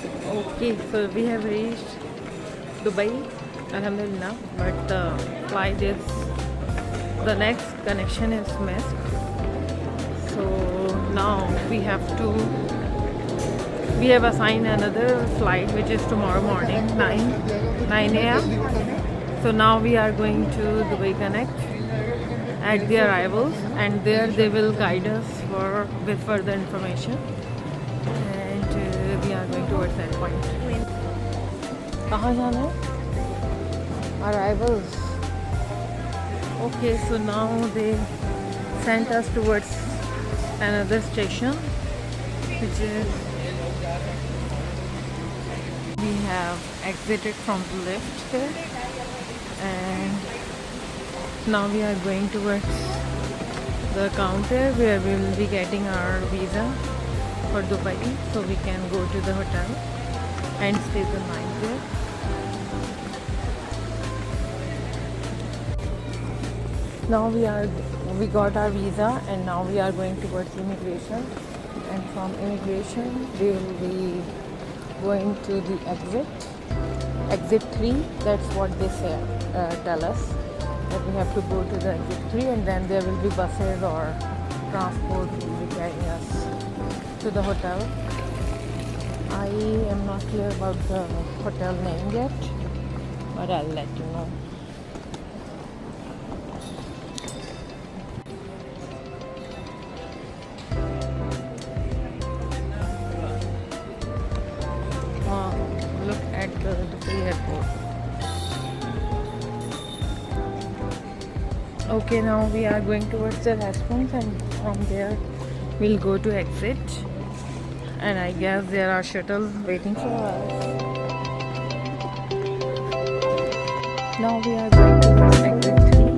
Okay, so we have reached Dubai, Alhamdulillah, but the flight is, the next connection is missed. So now we have assigned another flight which is tomorrow morning, 9 a.m. So now we are going to Dubai Connect at the arrivals, and there they will guide us with further information, and we are going towards that point. कहाँ जाना है? Arrivals. Okay, so now they sent us towards another station, which is, we have exited from the lift here, and now we are going towards the counter where we will be getting our visa for Dubai, so we can go to the hotel and stay the night there. Now we got our visa, and now we are going towards immigration, and from immigration we will be going to the exit 3. That's what they say, tell us, that we have to go to the exit 3, and then there will be buses or transport will be carrying us to the hotel. I am not clear about the hotel name yet, but I'll let you know. Look at the Dubai airport. Okay, now we are going towards the restrooms, and from there we'll go to exit, and I guess there are shuttles waiting for us. Now we are going towards exit 3.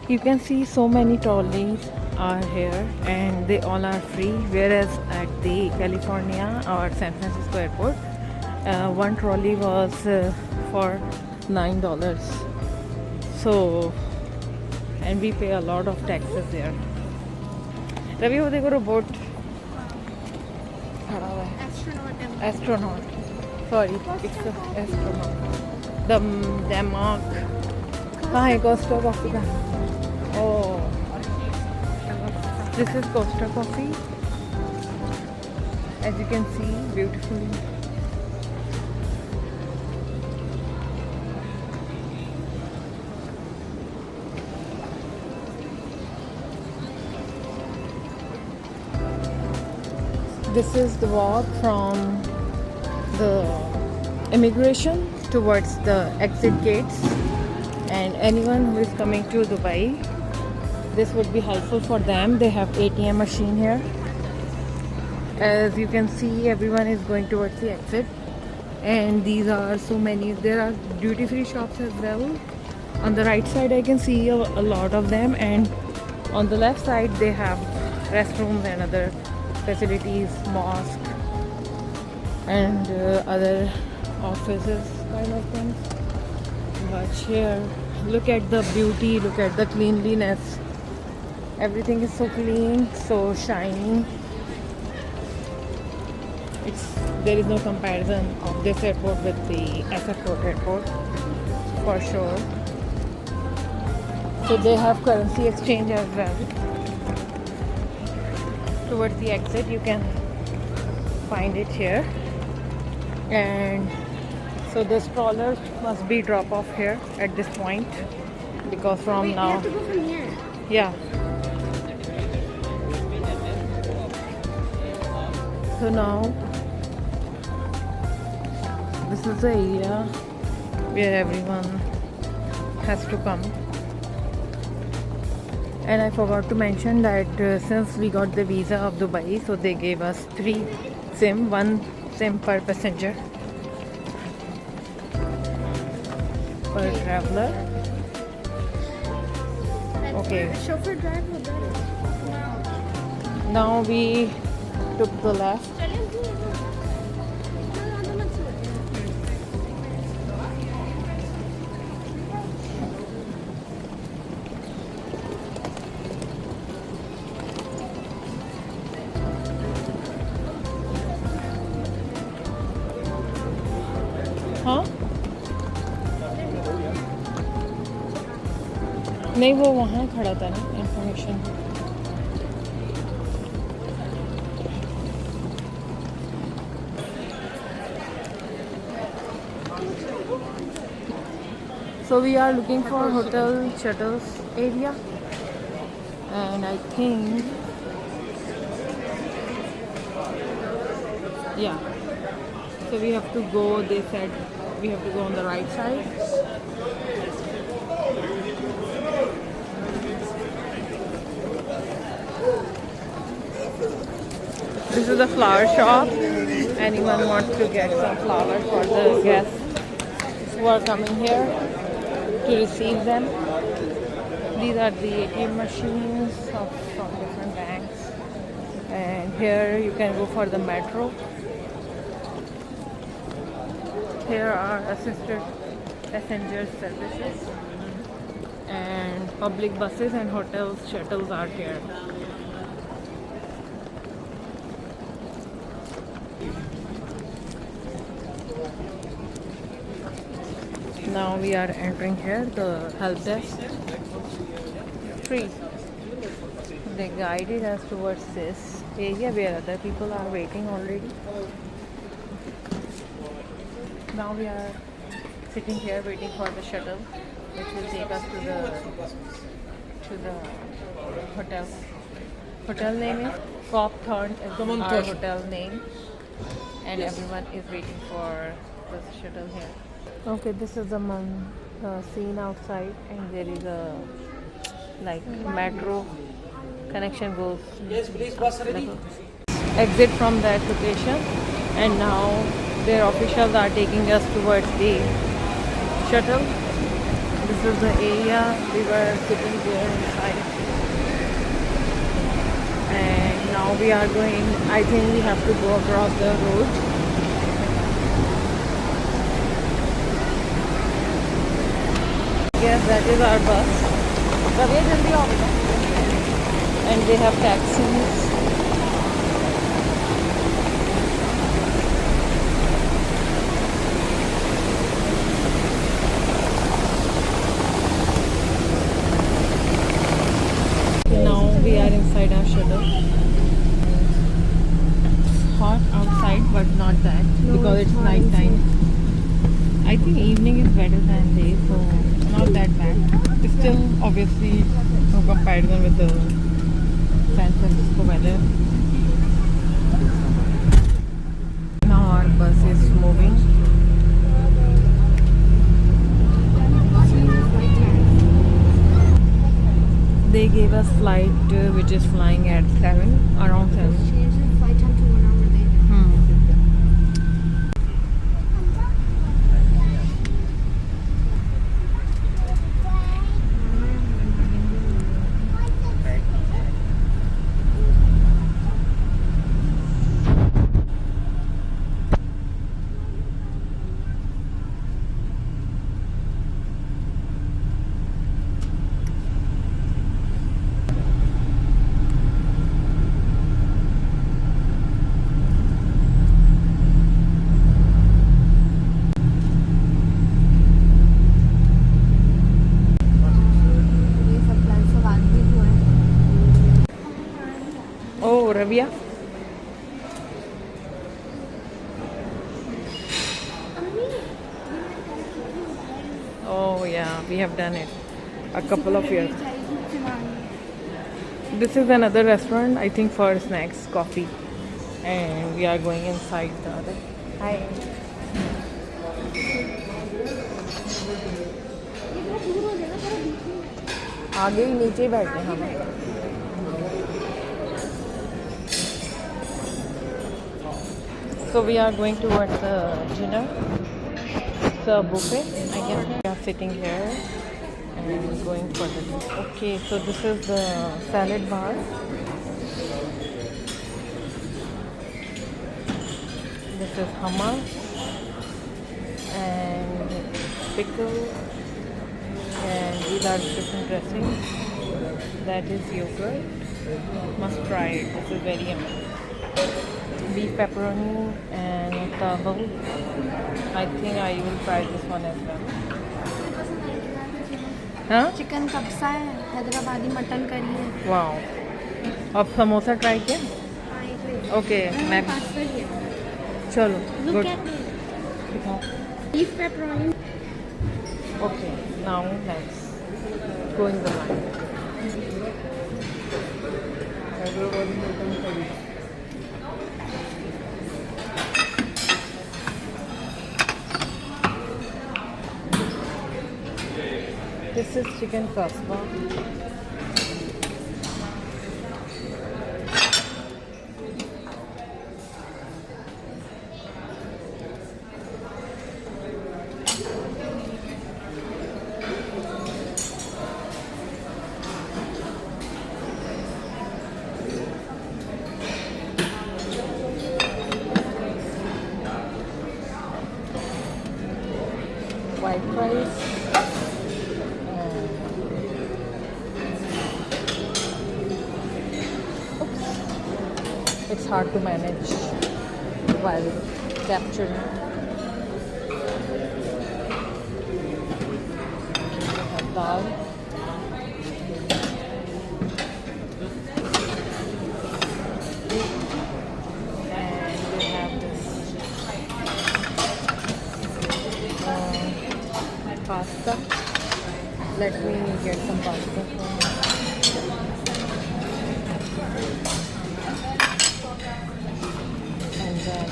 You can see so many trolleys are here, and they all are free, whereas at the California or San Francisco airport, one trolley was for $9. So, and we pay a lot of taxes there. Ravi, वो देखो robot खड़ा हुआ है. Astronaut. Sorry, it's an astronaut. The Denmark. कहाँ है Costa Coffee का? Oh, this is Costa Coffee. As you can see, beautifully. This is the walk from the immigration towards the exit gates, and anyone who is coming to Dubai, this would be helpful for them. They have ATM machine here. As you can see, everyone is going towards the exit, and these are so many. There are duty free shops as well. On the right side I can see a lot of them, and on the left side they have restrooms and other facilities, mosque and other offices kind of things. But here, look at the beauty, look at the cleanliness. Everything is so clean, so shiny. There is no comparison of this airport with the SF airport for sure. So they have currency exchange as well. Towards the exit you can find it here, and so the strollers must be drop off here at this point, because from now we have to go from here. Yeah. So now this is the area where everyone has to come. And I forgot to mention that since we got the visa of Dubai, so they gave us 3 SIM, 1 SIM per passenger, per traveler. Okay. Chauffeur drive or better? Now we took the left. हाँ नहीं वो वहाँ खड़ा था ना information. So we are looking for hotel shuttles area, and I think yeah. So we have to go. They said we have to go on the right side. This is the flower shop. Anyone wants to get some flowers for the guests who are coming here to receive them. These are the ATM machines from different banks. And here you can go for the metro. Here are assisted passenger services. And public buses and hotels, shuttles are here. Now we are entering here, the help desk. Free. They guided us towards this area where other people are waiting already. Now we are sitting here waiting for the shuttle, which will take us to the hotel. Hotel name is Copthorne is our hotel name, and everyone is waiting for the shuttle here. Okay, this is the scene outside, and there is a like metro connection goes. Yes, please, bus ready. Exit from that location, and now their officials are taking us towards the shuttle. This is the area we were sitting there inside, and now we are going. I think we have to go across the road. Yes, that is our bus. And they have taxis. Now we are inside our shuttle. It's hot outside, but not that because it's night time. I think evening is better than day, so not that bad. It's still obviously no comparison with the San Francisco weather. Now our bus is moving. They gave us flight which is flying at 7, around 7. Change the flight time to 1 hour later. ये सब plan सब आदमी हुआ है. Oh, Ravia. Oh yeah, we have done it a couple of years. This is another restaurant, I think, for snacks, coffee, and we are going inside the other. Hi. आगे ही नीचे ही बैठे हैं हम. So we are going towards the dinner. It's a buffet. I guess we are sitting here and going for the dinner. Okay, so this is the salad bar. This is hummus and pickle, and these are different dressings. That is yogurt. Must try it. This is very yummy. Beef pepperoni and tabal. I think I will try this one as well. हाँ? Chicken कब्सा है, Hyderabadi mutton curry है। Wow. अब samosa try किया? Okay मैं चलो good दिखाओ। Beef pepperoni. Okay now let's go in the line. Hyderabadi mutton curry. This is chicken kasba. White rice. It's hard to manage while capturing. We have dal. And we have this pasta. Let me get some pasta from and then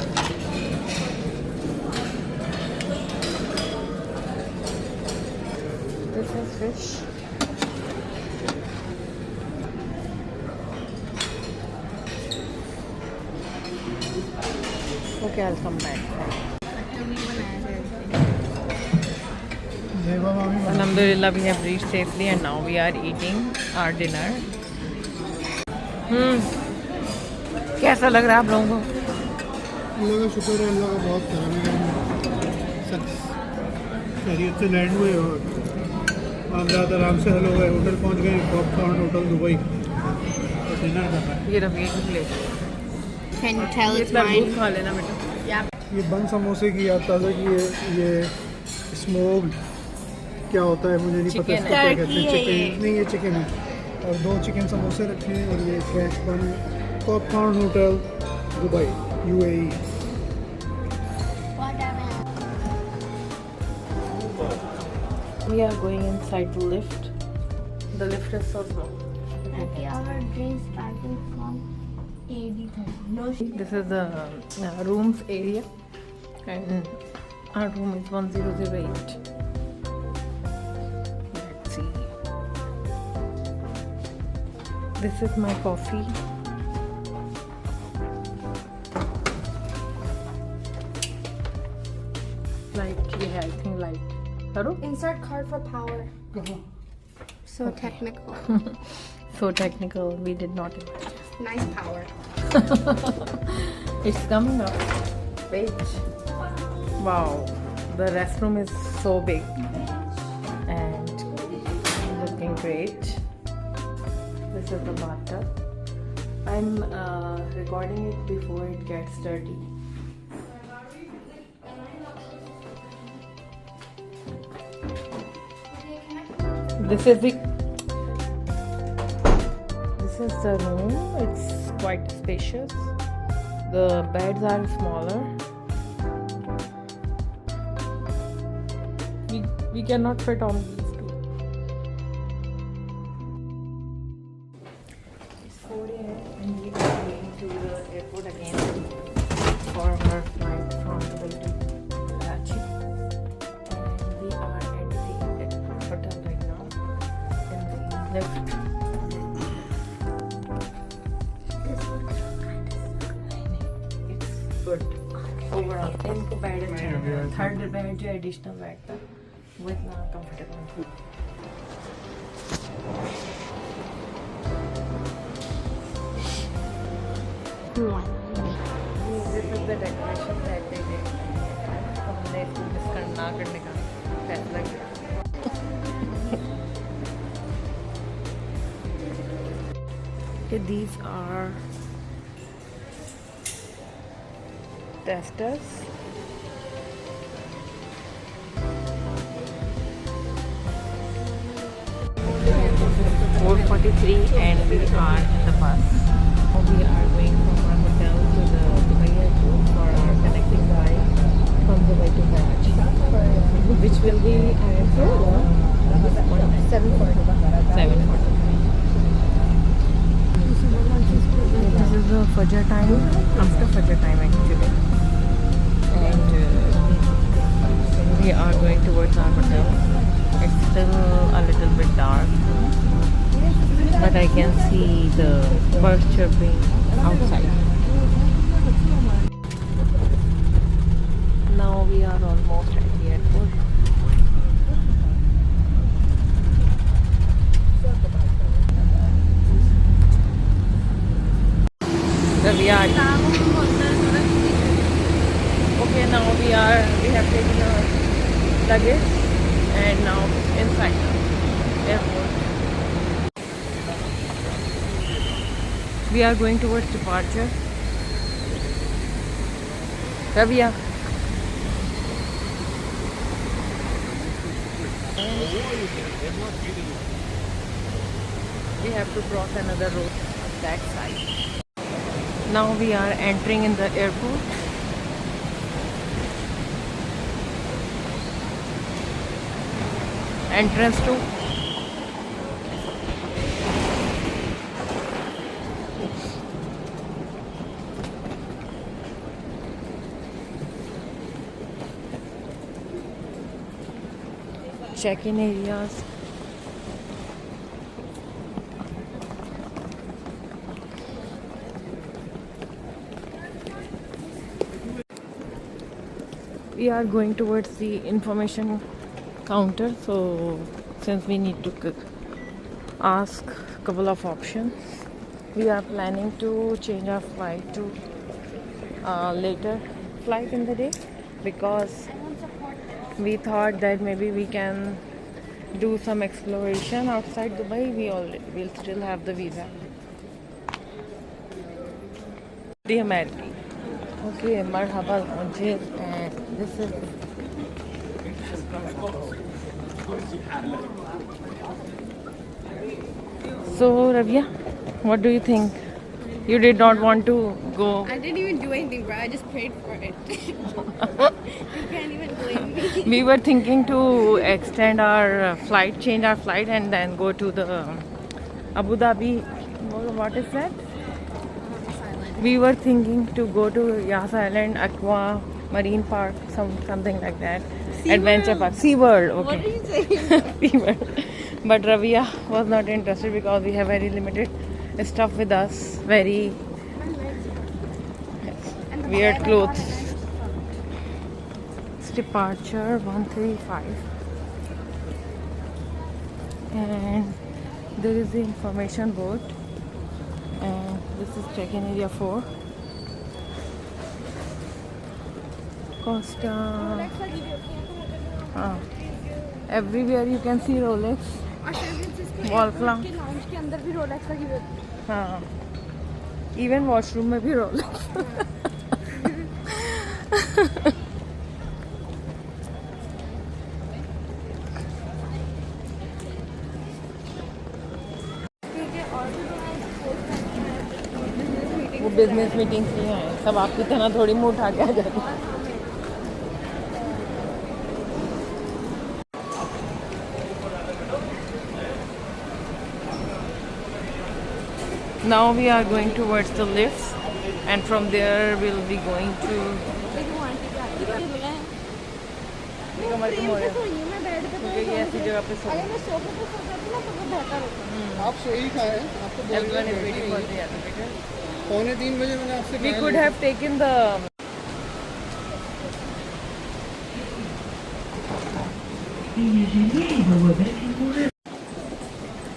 this is fish. Okay, I'll come back. Alhamdulillah, we have reached safely and now we are eating our dinner. कैसा लग रहा है आप लोगों को? अल्लाह का शुक्र है, अल्लाह का बहुत करम है। सब खैरियत से लैंड हुए और मामलात आराम से हल हो गए। होटल पहुंच गए, पॉपकॉर्न होटल दुबई, और डिनर कर रहे हैं। ये रखिए की plate. Can you tell it's इतना दूध mine? खा लेना बेटा। ये बन समोसे की याद ताज़ा की है। ये स्मोक्ड क्या होता है मुझे नहीं पता Chicken इसको है। क्या कहते हैं। Turkey है चिकन ये। नहीं, ये चिकन है। और 2 चिकन समोसे रखे हैं और ये फ्रेश बन है। Popcorn hotel Dubai UAE। We are going inside the lift. The lift is so slow. Okay, our drinks starting from AD30. No shit. This is the rooms area, and our room is 1008. Let's see. This is my coffee. Light, yeah, I think light. Hello? Insert card for power. कहाँ? So technical. So technical. We did not imagine. Nice power. It's coming up. Wait. Wow. The restroom is so big and looking great. This is the bathtub. I'm recording it before it gets dirty. This is the room. It's quite spacious. The beds are smaller. We cannot fit on these two. It's 4 a.m. and we are going to the airport again for our flight from Dubai to Karachi. And we are at the hotel right now in the lift. It's good overall. इनको bed अच्छा लगा। Third bed जो additional bed था वो इतना comfortable था। This is the decoration that they did. तो हमने इसको मिस ना करने का फैसला किया. Okay, these are testers. 4:43 and we are in the bus. Now we are going from our hotel to the Dubai airport for our connecting flight from Dubai to Karachi, which will be at 7:40. 7:40. This is the Fajr time, after Fajr time actually, and we are going towards our hotel. It's still a little bit dark, but I can see the birds chirping outside. Now we are almost at the airport. So we are. Okay, now we have taken our luggage and now inside the airport. We are going towards departure. Rabia. We have to cross another road on that side. Now we are entering in the airport. Entrance to check-in areas. We are going towards the information counter, so since we need to ask a couple of options, we are planning to change our flight to later flight in the day, because we thought that maybe we can do some exploration outside Dubai. We'll still have the visa. The American. Okay, marhaba Anjil, and this is so Rabia, what do you think? You did not want to go. I didn't even do anything, bro. I just paid for it. You can't even blame me. We were thinking to extend our flight, change our flight, and then go to the Abu Dhabi. What is that? We were thinking to go to Yas Island, Aqua Marine Park, something like that. Adventure Park. SeaWorld, okay. What are you saying? SeaWorld. But Rabia was not interested because we have very limited stuff with us. Very weird clothes. It's departure 135. And there is the information board. And this is check-in area 4. Costa. Everywhere you can see Rolex. Wall clock. के अंदर भी Rolex लगी हुई होती है. हाँ. Even washroom में भी Rolex. वो बिजनेस मीटिंग की हैं, सब आपकी तरह थोड़ी मुंह उठा के आ जाती. Now we are going towards the lifts, and from there we'll be going to. कमर कम हो रहा है क्योंकि ये ऐसी जगह पे सो. आप सो ही खाए. आपको Everyone is waiting for the elevator. 2:45 बजे मैंने आपसे We could have taken the.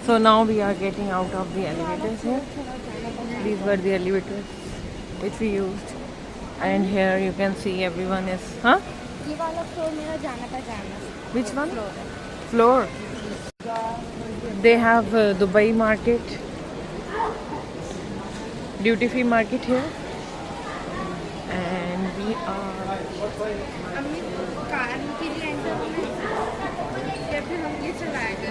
So now we are getting out of the elevators here. These were the elevators which we used And here you can see everyone is, huh? ये वाला floor मेरा जाना था जाना. Which one? Floor. They have Dubai market, duty free market here, and we are अम्मी car के लिए enter होना या फिर हम ये चलाएगा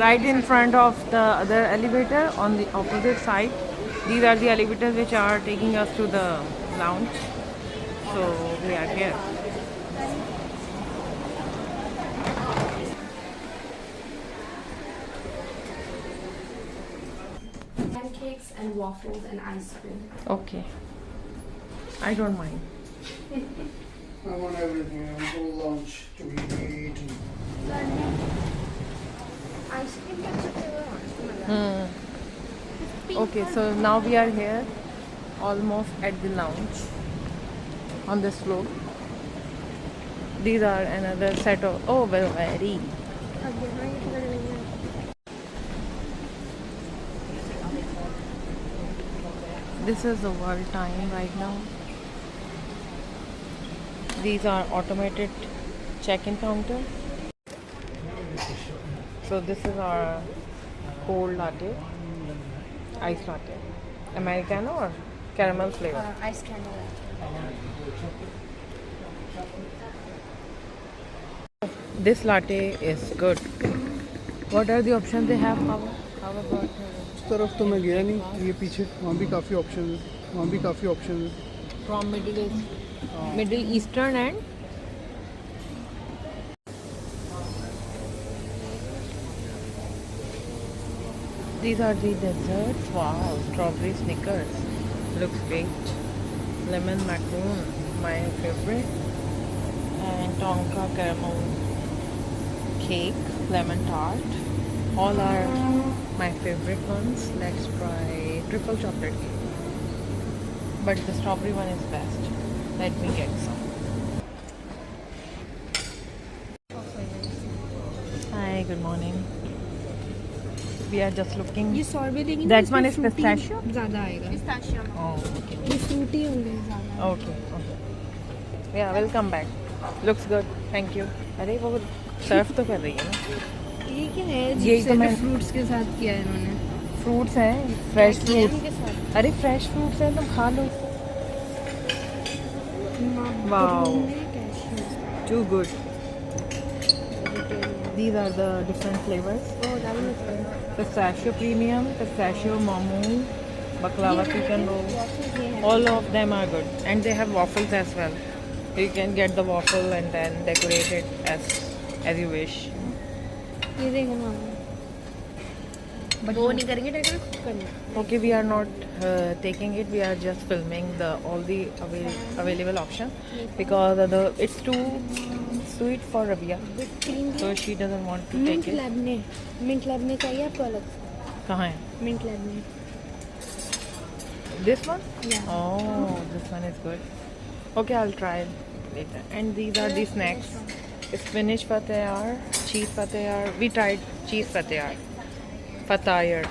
right in front of the other elevator on the opposite side. These are the elevators which are taking us to the lounge. So we are here. pancakes and waffles and ice cream. Okay. I don't mind. I want everything. I want whole lunch to eat. Ice cream का अच्छा flavour है. Okay, so now we are here, almost at the lounge on this floor. These are another set of very. अब यहाँ ये colour नहीं है. This is the world time right now. These are automated check-in counter. So this is our cold latte, ice latte, Americano or caramel flavor. Ice caramel. This latte is good. What are the options they have? How about इस तरफ तो मैं गया नहीं. ये पीछे वहाँ भी काफ़ी ऑप्शन है. वहाँ भी काफ़ी ऑप्शन है. from Middle Eastern and these are the desserts. Wow, strawberry Snickers looks great. Lemon macaroon, my favorite, and Tonka caramel cake, lemon tart. All are my favorite ones. Let's try triple chocolate cake. But the strawberry one is best. Let me get some. Hi, good morning. We are just looking. ये सॉर्बे देंगे. That one is pistachio? ज़्यादा आएगा. Pistachio. Oh, okay. ये Frooti होंगे ज़्यादा. Okay, okay. Yeah, we'll come back. Looks good. Thank you. अरे वो सर्व तो कर रही है ना. ये क्या है? यही तो मैं फ्रूट्स के साथ किया है इन्होंने. फ्रूट्स हैं, फ्रेश Jam फ्रूट्स. के साथ. अरे फ्रेश फ्रूट्स हैं, तुम खा लो. Wow. Too good. These are the different flavors. Oh, that one is good. Pistachio premium, pistachio mamoon, baklava chicken roll. Waffles ये है. All of them are good, and they have waffles as well. You can get the waffle and then decorate it as you wish. ये देखो मामा. But वो नहीं करेंगे decorate खुद करना. okay, we are not taking it. We are just filming all the available option because it's too sweet for Rabia, With cream so she doesn't want to mint take it. Labneh चाहिए आपको अलग से. कहाँ है? Mint labneh. This one? Yeah. Oh, this one is good. Okay, I'll try it later. And these are the snacks. Spinach fatayar, cheese fatayar. We tried cheese fatayar. Fatayar.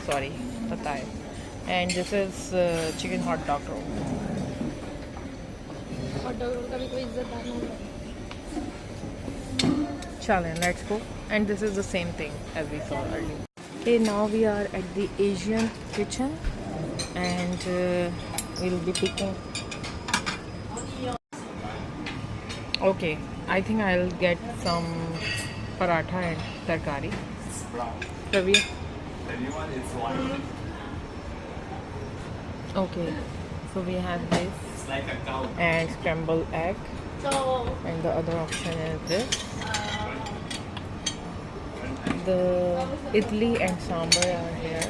And this is chicken hot dog roll. Hot dog roll का भी कोई इज्जतदार नहीं है. Challenge, let's go. And this is the same thing as we saw earlier. Okay, now we are at the Asian kitchen and we'll be picking. Okay, I think I'll get some paratha and tarkari. Ravi? Okay, so we have this and scrambled egg, and the other option is this. The idli and sambar are here.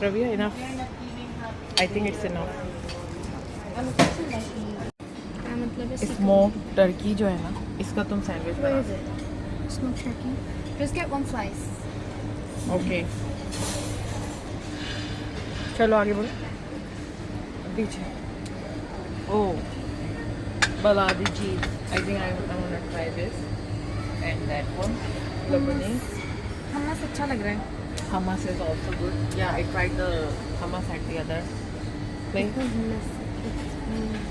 Ravi, enough? I think it's enough. मतलब Smoked turkey जो है ना, इसका तुम sandwich Where बना is it? Smoked turkey. Just get one slice. Okay चलो आगे बढ़ो पीछे oh baladi cheese I think I want to try this and that one Lebanese हमसे अच्छा लग रहा है. hummus is also good. Yeah, I tried the hummus at the other place.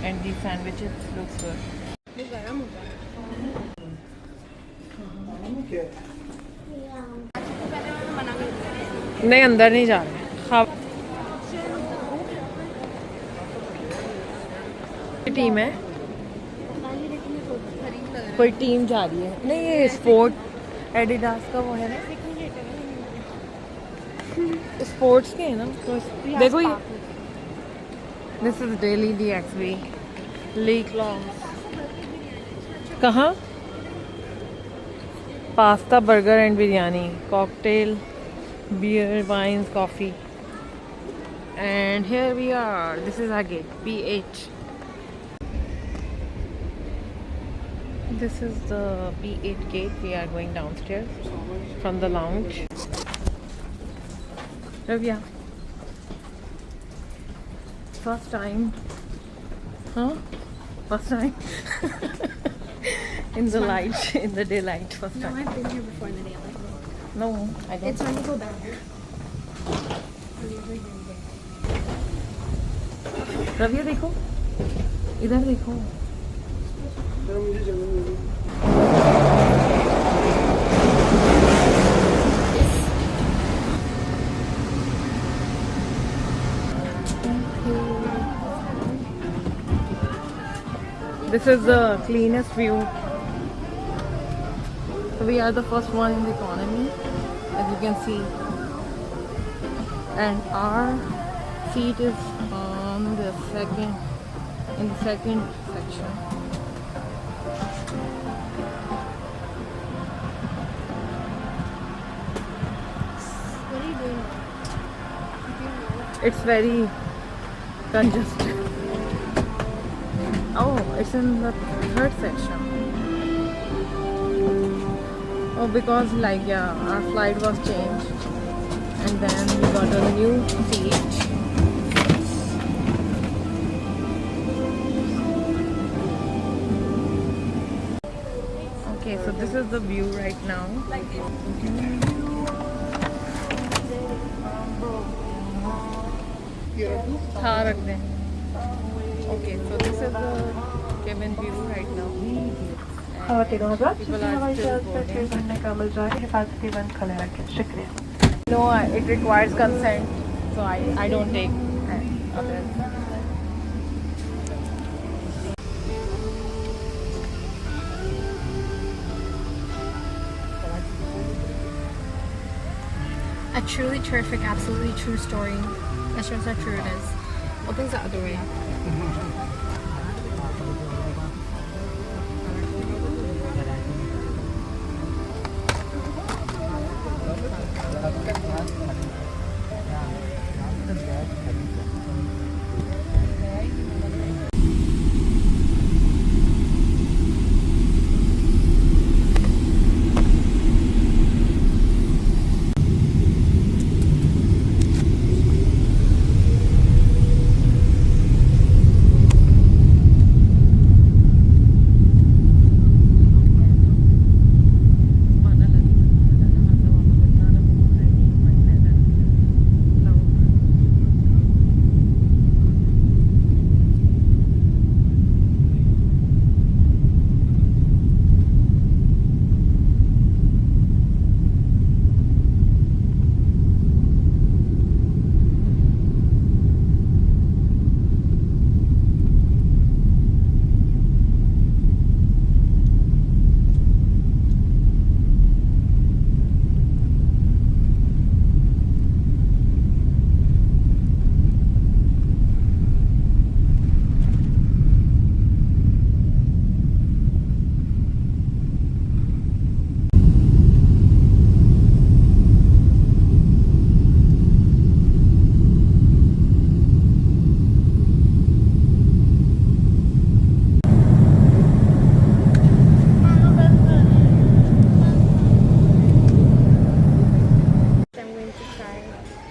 And the sandwiches looks good. वो गरम होता है पहले मैंने मना कर दिया नहीं अंदर नहीं जा रहे. खा टीम है. खरीद लग कोई टीम जा रही है. नहीं ये स्पोर्ट एडिडास का वो है ना. स्पोर्ट्स के है ना. तो देखो ये. दिस इज डेली DXB ली क्लॉन्स. कहाँ? Pasta burger and biryani cocktail beer wines coffee and here we are. This is our gate B8. This is the B8 gate. We are going downstairs from the lounge. Ravya, first time, huh? First time in the light, in the daylight. First No, time. I've been here before in the daylight. No, I don't. It's time to go back. रविया देखो, इधर देखो. मुझे जगह मिली. This is the cleanest view. So we are the first one in the economy, as you can see. And our seat is on the second, in the second section. What are you doing? It's very congested. Oh, it's in the third section. Oh, because like yeah, our flight was changed, and then we got a new seat. Okay, so this is the view right now. हाँ रख दें. Okay, so this is the cabin view right now. खातिनों Hazrat, People are हवाई still जहाज पर boarding. Train करने का अमल जारी, हिफाजती बंद खुले रखें. शुक्रिया. No, it requires consent, so I don't take others. A truly terrific, absolutely true story. That shows how true it is. Opens the other way.